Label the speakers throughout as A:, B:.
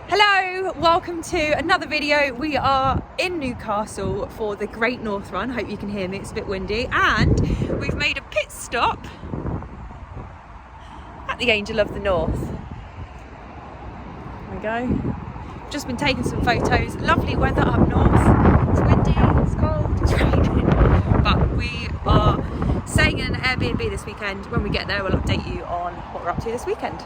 A: Hello, welcome to another video. We are in Newcastle for the Great North Run. Hope you can hear me, it's a bit windy. And we've made a pit stop at the Angel of the North. There we go. Just been taking some photos. Lovely weather up north. It's windy, it's cold, it's raining. But we are staying in an Airbnb this weekend. When we get there, we'll update you on what we're up to this weekend.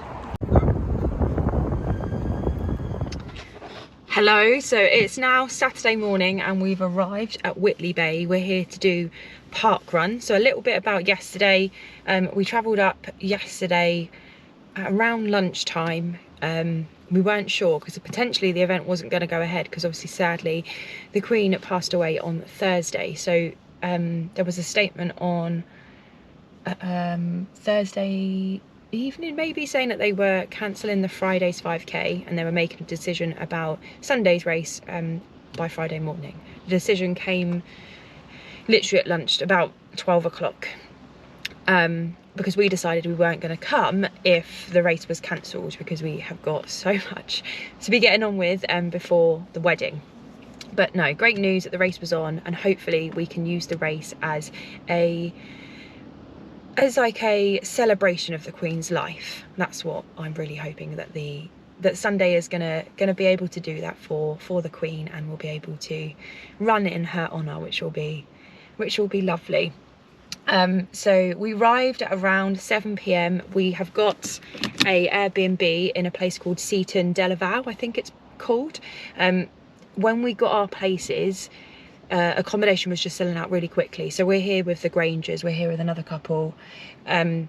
A: Hello, so it's now Saturday morning and we've arrived at Whitley Bay. We're here to do parkrun. So a little bit about yesterday. We travelled up yesterday around lunchtime. We weren't sure because potentially the event wasn't going to go ahead because obviously sadly the Queen passed away on Thursday. So there was a statement on Thursday evening maybe saying that they were cancelling the Friday's 5k and they were making a decision about Sunday's race by Friday morning. The decision came literally at lunch, about 12 o'clock, because we decided we weren't going to come if the race was cancelled because we have got so much to be getting on with before the wedding. But no, great news that the race was on, and hopefully we can use the race as like a celebration of the Queen's life. That's what I'm really hoping, that Sunday is gonna be able to do that for the Queen, and we'll be able to run in her honour, which will be lovely. So we arrived at around 7 p.m. We have got a Airbnb in a place called Seaton Delaval, I think it's called. When we got our places, accommodation was just selling out really quickly, so we're here with the Grangers, we're here with another couple, and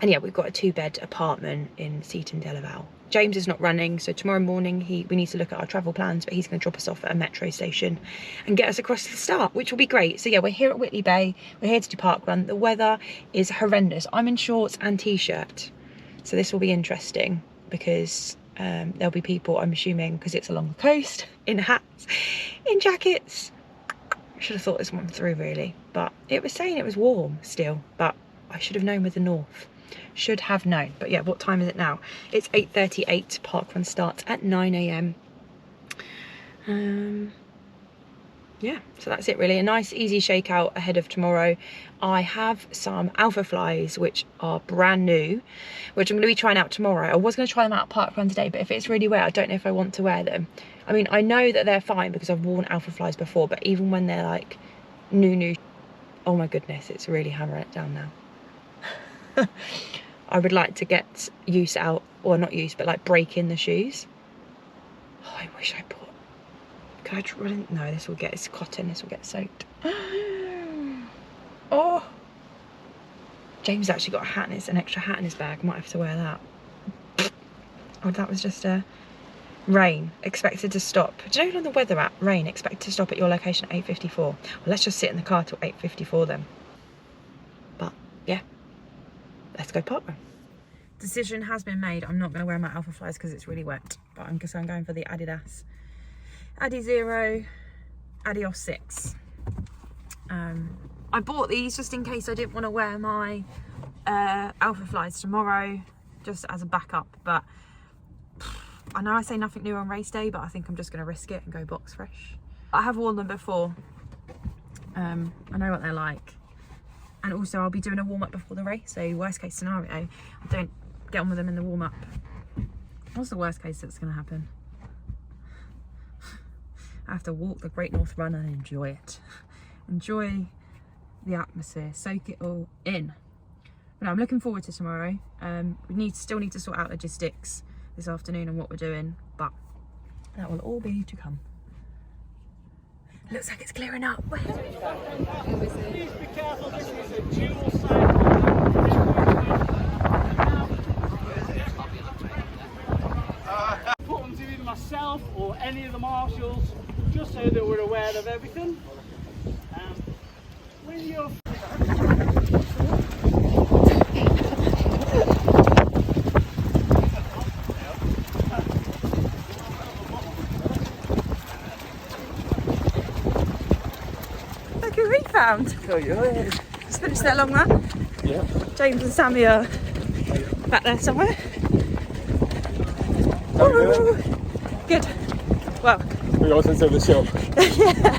A: yeah, we've got a 2-bed apartment in Seaton Delaval. James is not running, so tomorrow morning we need to look at our travel plans, but he's going to drop us off at a metro station and get us across to the start, which will be great. So yeah, we're here at Whitley Bay, we're here to do parkrun. The weather is horrendous. I'm in shorts and t-shirt, so this will be interesting because there'll be people, I'm assuming because it's along the coast, in hats, in jackets. Should have thought this one through really, but it was saying it was warm still, but I should have known with the north. Should have known. But yeah, what time is it now? It's 8:38. Parkrun starts at 9 a.m. Yeah, so that's it really. A nice easy shakeout ahead of tomorrow. I have some alpha flies which are brand new, which I'm going to be trying out tomorrow. I was going to try them out at parkrun today, but if it's really wet, I don't know if I want to wear them. I mean, I know that they're fine because I've worn alpha flies before, but even when they're like new, oh my goodness, it's really hammering it down now. I would like to get use out, or not use, but like break in the shoes. Oh, I wish I bought. Can I try? No, this will get, it's cotton, this will get soaked. Oh, James actually got a hat, and it's an extra hat in his bag. Might have to wear that. Oh, that was just a rain expected to stop. Do you know on the weather app, rain expected to stop at your location at 8:54? Well, let's just sit in the car till 8:54 then. But yeah, let's go parkrun. Decision has been made. I'm not going to wear my alpha flies because it's really wet, but I'm going for the Adidas Adi Zero Adios 6. I bought these just in case I didn't want to wear my alpha flies tomorrow, just as a backup, but I know I say nothing new on race day, but I think I'm just going to risk it and go box fresh. I have worn them before. I know what they're like, and also I'll be doing a warm-up before the race, so worst case scenario, I don't get on with them in the warm-up. What's the worst case that's going to happen? I have to walk the Great North Run and enjoy it. Enjoy the atmosphere, soak it all in. But no, I'm looking forward to tomorrow. We still need to sort out logistics this afternoon and what we're doing, but that will all be to come. Looks like it's clearing up. Please be careful, this is a dual side. Put them to either myself or any of the marshals, just so that we're aware of everything. When you're look who we found.
B: Oh, yeah.
A: Just finished their long run.
B: Yeah.
A: James and Sammy are back there somewhere.
B: How are you doing?
A: Good. Well.
B: We got into the shop.
A: Yeah.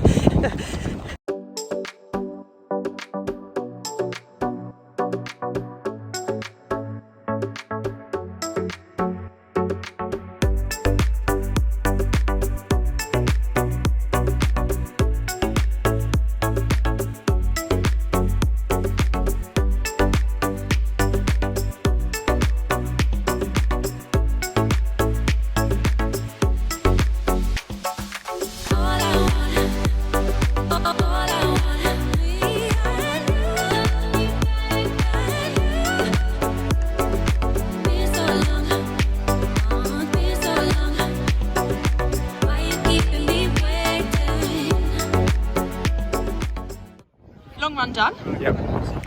A: Long run done?
B: Yep.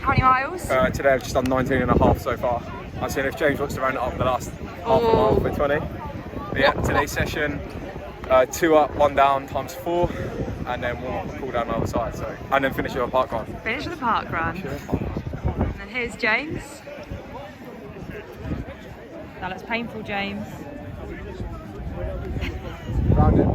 A: How many miles?
B: Today I've just done 19 and a half so far. I'm seeing if James wants to round it up the last half a mile for 20. But yeah, today's session, 2 up, 1 down times 4, and then we'll pull down the other side. So, and then finish with a park run.
A: Finish with a park run. And then here's James. That looks painful, James.
B: Round it.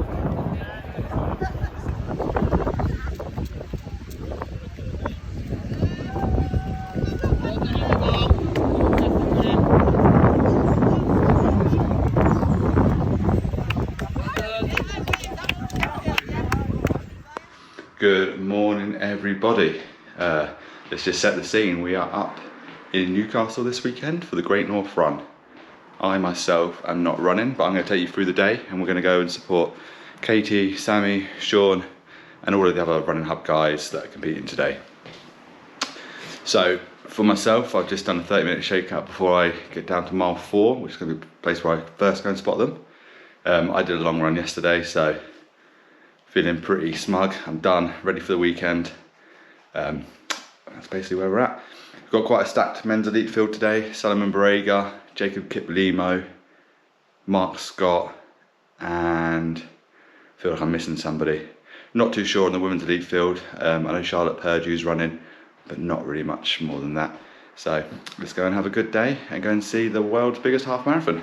C: Good morning, everybody. Let's just set the scene. We are up in Newcastle this weekend for the Great North Run. I myself am not running, but I'm going to take you through the day, and we're going to go and support Katie, Sammy, Sean, and all of the other Running Hub guys that are competing today. So for myself, I've just done a 30-minute shakeout before I get down to mile 4, which is going to be the place where I first go and spot them. I did a long run yesterday, so feeling pretty smug. I'm done, ready for the weekend. That's basically where we're at. We've got quite a stacked men's elite field today. Solomon Barrega, Jacob Kiplimo, Mark Scott, and I feel like I'm missing somebody. Not too sure on the women's elite field. I know Charlotte Purdue's running, but not really much more than that. So let's go and have a good day and go and see the world's biggest half marathon.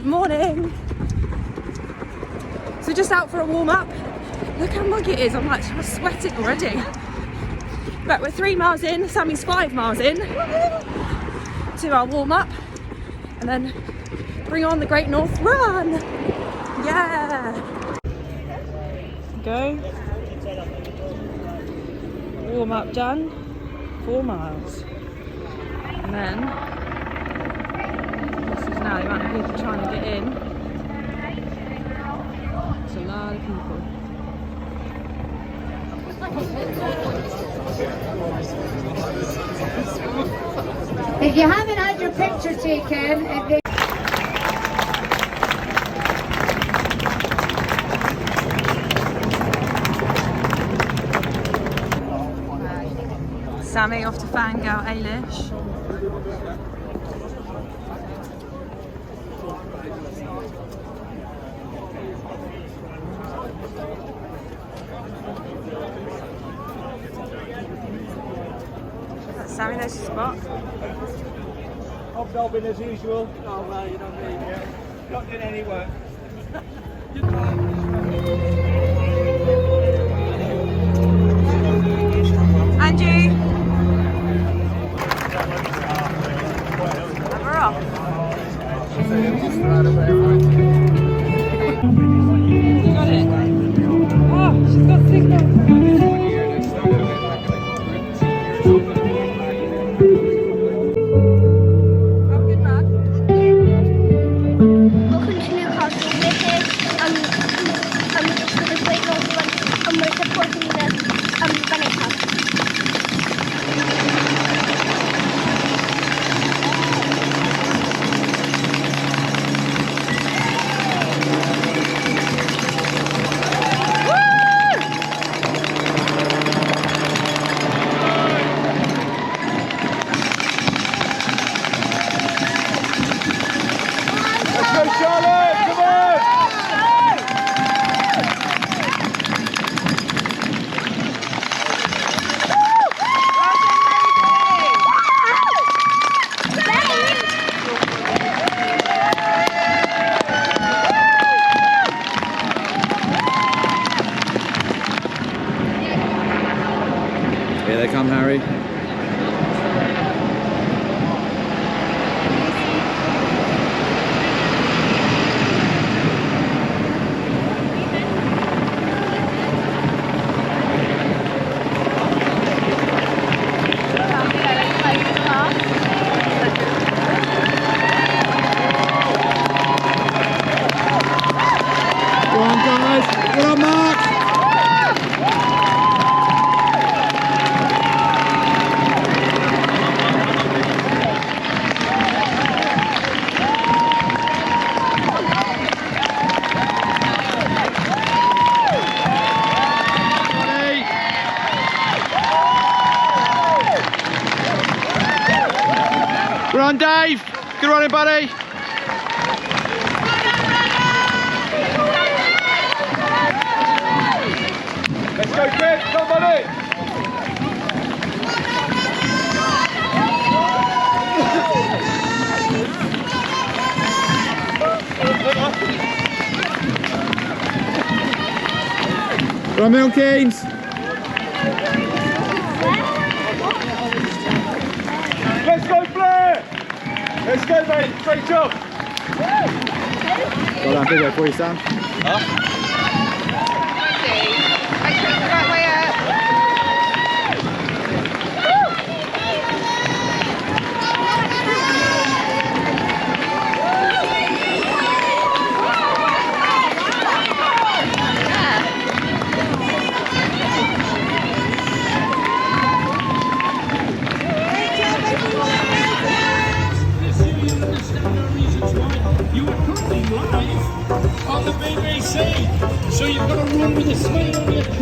A: Morning. So just out for a warm up. Look how muggy it is. I'm sweating already. But we're 3 miles in. Sammy's 5 miles in to our warm up, and then bring on the Great North Run. Yeah. Go. Warm up done. 4 miles, and then. Now the amount of people trying to get in. It's a lot of people.
D: If you haven't had your picture taken,
A: Sammy off to fangirl Eilish. Sammy, there's your spot.
E: Hobnobbing as usual. Oh well, you know me. Not doing any work.
A: Andrew! Have her off. You got it? Oh, she's got signal.
D: I'm just for the Great North Run, and we're supporting them.
F: they come, Harry. Go on, guys. Good on, Mark. Good on, Dave. Good running, buddy.
B: Let's go, Chris. Come on, buddy.
F: Good on, Milkins.
B: Let's go, Blair. Let's go, mate. Great job.
F: Got that video for you, Sam.
G: You are currently live on the BBC, so you've got to run with a smile on your face.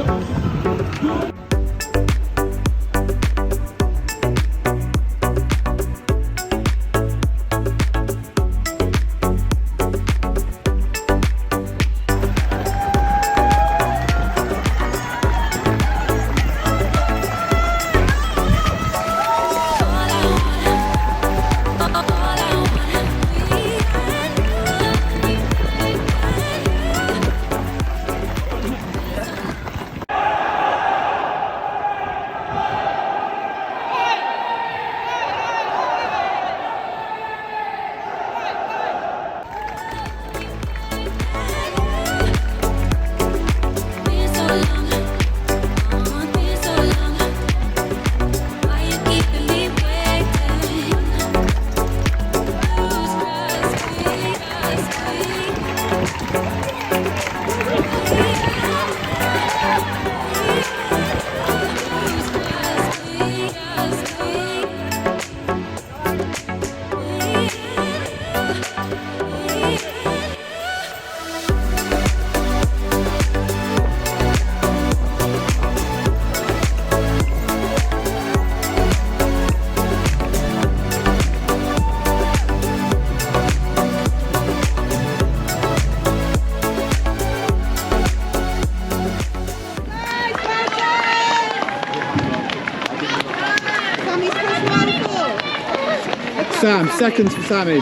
F: Sam, seconds for Sammy.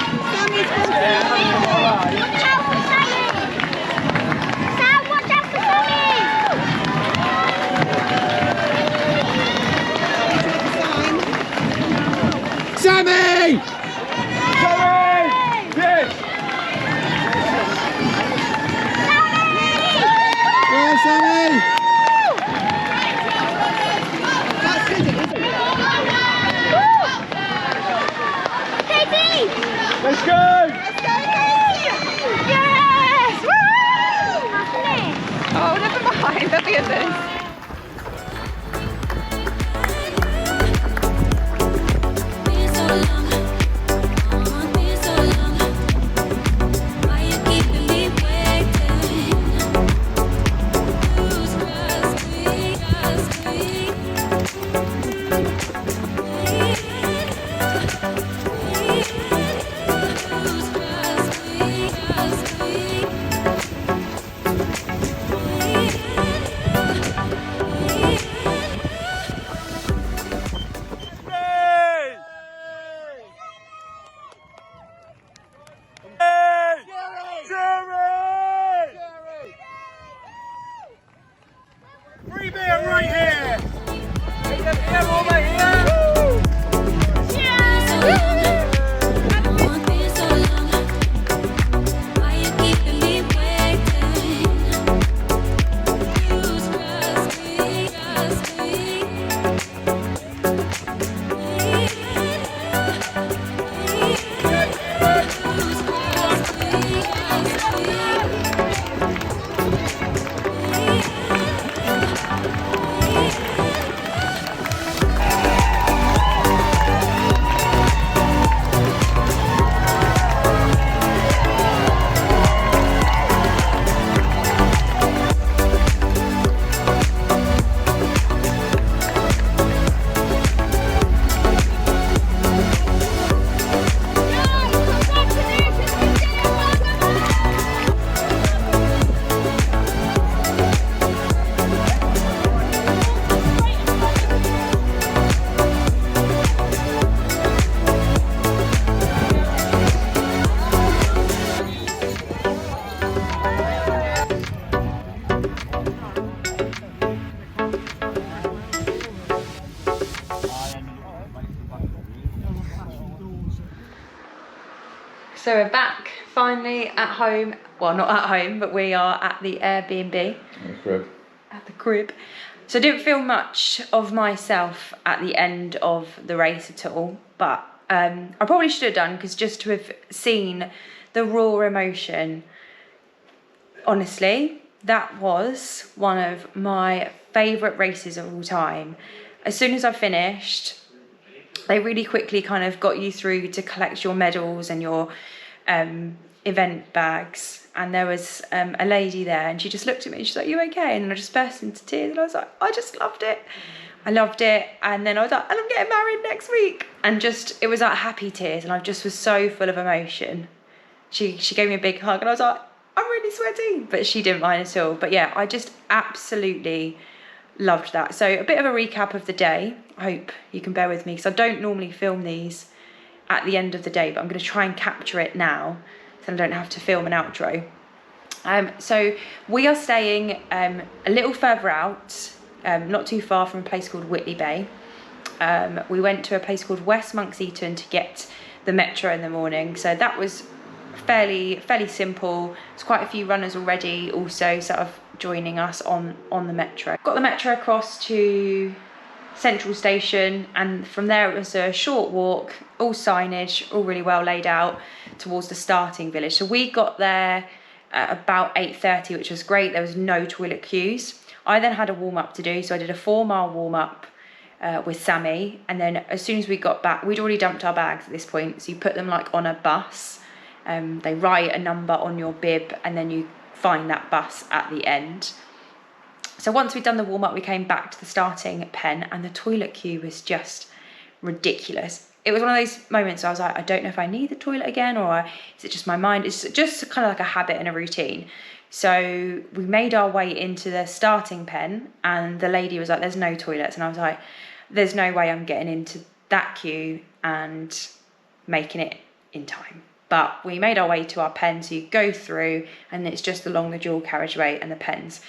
F: Sammy!
B: Yes!
F: Go, Sammy!
B: Let's go!
A: Yes! Woo! Oh, never mind. There'll be others.
B: Free beer right here!
A: So we're back finally at home. Well, not at home, but we are at the Airbnb. At the crib. So I didn't feel much of myself at the end of the race at all, but I probably should have done, because just to have seen the raw emotion, honestly, that was one of my favourite races of all time. As soon as I finished, they really quickly kind of got you through to collect your medals and your event bags, and there was a lady there, and she just looked at me and she's like, "You okay?" And I just burst into tears, and I was like, I just loved it. I loved it. And then I was like, and I'm getting married next week, and just, it was like happy tears, and I just was so full of emotion. She gave me a big hug, and I was like, I'm really sweaty, but she didn't mind at all. But yeah, I just absolutely loved that. So a bit of a recap of the day. I hope you can bear with me, because I don't normally film these at the end of the day, but I'm going to try and capture it now so I don't have to film an outro. So we are staying a little further out, not too far from a place called Whitley Bay. We went to a place called West Monks Eton to get the metro in the morning, so that was fairly simple. There's quite a few runners already also sort of joining us on the metro. Got the metro across to Central Station, and from there it was a short walk, all signage, all really well laid out, towards the starting village. So we got there at about 8:30, which was great. There was no toilet queues. I then had a warm-up to do, so I did a 4-mile warm-up with Sammy, and then as soon as we got back, we'd already dumped our bags at this point, so you put them like on a bus. They write a number on your bib, and then you find that bus at the end. So once we'd done the warm-up, we came back to the starting pen, and the toilet queue was just ridiculous. It was one of those moments where I was like, I don't know if I need the toilet again, or is it just my mind? It's just kind of like a habit and a routine. So we made our way into the starting pen, and the lady was like, there's no toilets. And I was like, there's no way I'm getting into that queue and making it in time. But we made our way to our pen, so you go through, and it's just along the dual carriageway and the pens.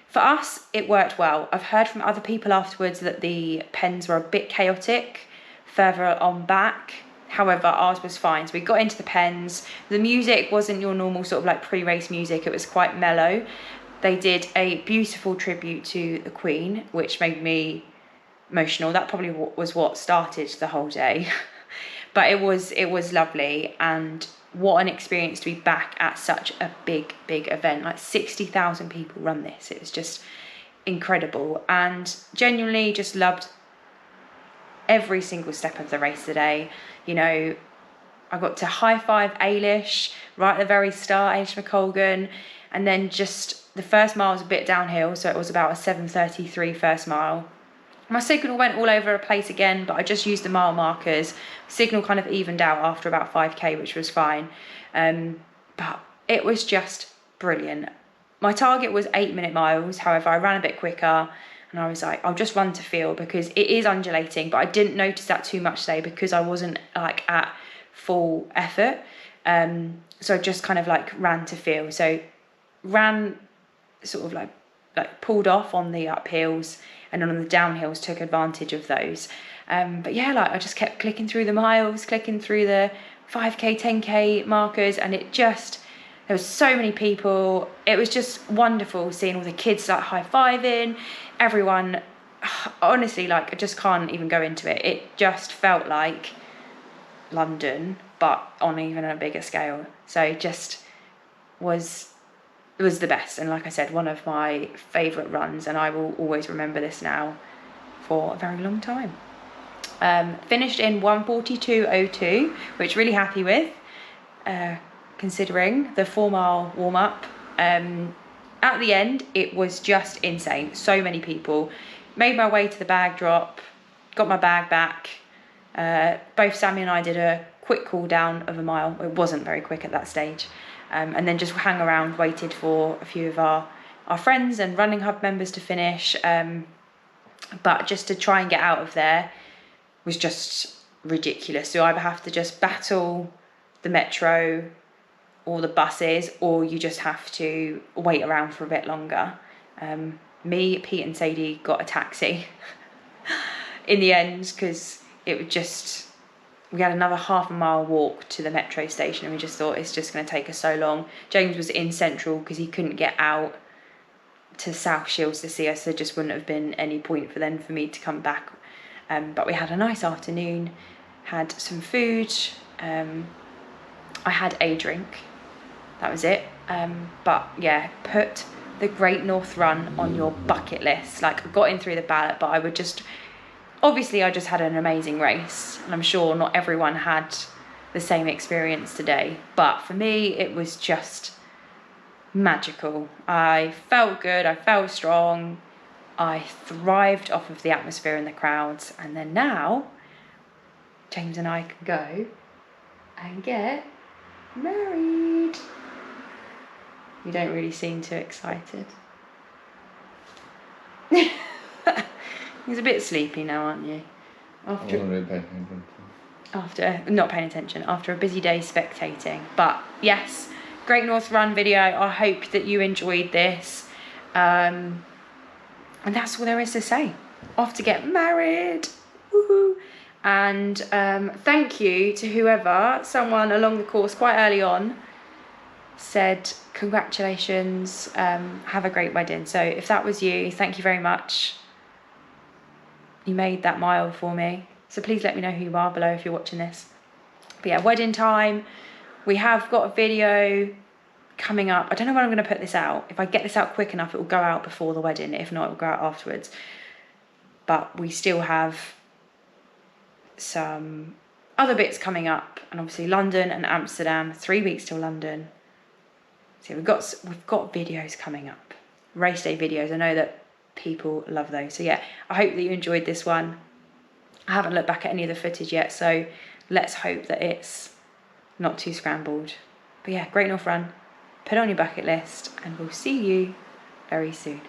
A: For us, it worked well. I've heard from other people afterwards that the pens were a bit chaotic further on back. However, ours was fine. So we got into the pens. The music wasn't your normal sort of like pre-race music. It was quite mellow. They did a beautiful tribute to the Queen, which made me emotional. That probably was what started the whole day. But it was lovely, and what an experience to be back at such a big event. Like 60,000 people run this. It was just incredible, and genuinely just loved every single step of the race today. You know, I got to high five Ailish right at the very start, Ailish McColgan, and then just the first mile was a bit downhill, so it was about a 7:33 first mile. My signal went all over a place again, but I just used the mile markers. Signal kind of evened out after about 5k, which was fine. But it was just brilliant. My target was 8-minute miles. However, I ran a bit quicker, and I was like, I'll just run to feel, because it is undulating, but I didn't notice that too much today because I wasn't like at full effort. So I just kind of like ran to feel. So ran sort of like like pulled off on the uphills, and on the downhills took advantage of those. But yeah, like I just kept clicking through the miles, clicking through the 5k, 10k markers, and it just, there was so many people. It was just wonderful seeing all the kids like high-fiving, everyone. Honestly, like I just can't even go into it. It just felt like London, but on even a bigger scale. So it just was the best, and like I said, one of my favourite runs, and I will always remember this now for a very long time. Finished in 1:42.02, which really happy with, considering the 4-mile warm-up. At the end, it was just insane. So many people. Made my way to the bag drop, got my bag back. Both Sammy and I did a quick cool down of a mile. It wasn't very quick at that stage. And then just hung around, waited for a few of our friends and Running Hub members to finish. But just to try and get out of there was just ridiculous. So either have to just battle the metro or the buses, or you just have to wait around for a bit longer. Me, Pete and Sadie got a taxi in the end, because it would just, we had another half a mile walk to the metro station, and we just thought it's just going to take us so long. James was in Central because he couldn't get out to South Shields to see us. There just wouldn't have been any point for me to come back. But we had a nice afternoon, had some food. I had a drink, that was it. But yeah, put the Great North Run on your bucket list. Like I got in through the ballot, but I would just, obviously I just had an amazing race, and I'm sure not everyone had the same experience today, but for me it was just magical. I felt good, I felt strong, I thrived off of the atmosphere and the crowds. And then now James and I can go and get married. You don't really seem too excited. He's a bit sleepy now, aren't you? After not paying attention, after a busy day spectating. But yes, Great North Run video. I hope that you enjoyed this. And that's all there is to say. Off to get married. Woohoo. And thank you to whoever, someone along the course quite early on said congratulations, have a great wedding. So if that was you, thank you very much. You made that mile for me. So please let me know who you are below if you're watching this. But yeah, wedding time. We have got a video coming up. I don't know when I'm going to put this out. If I get this out quick enough, it will go out before the wedding. If not, it will go out afterwards. But we still have some other bits coming up, and obviously London and Amsterdam, 3 weeks till London. So we've got videos coming up, race day videos. I know that people love those. So yeah, I hope that you enjoyed this one. I haven't looked back at any of the footage yet, so let's hope that it's not too scrambled. But yeah, Great North Run, put it on your bucket list, and we'll see you very soon.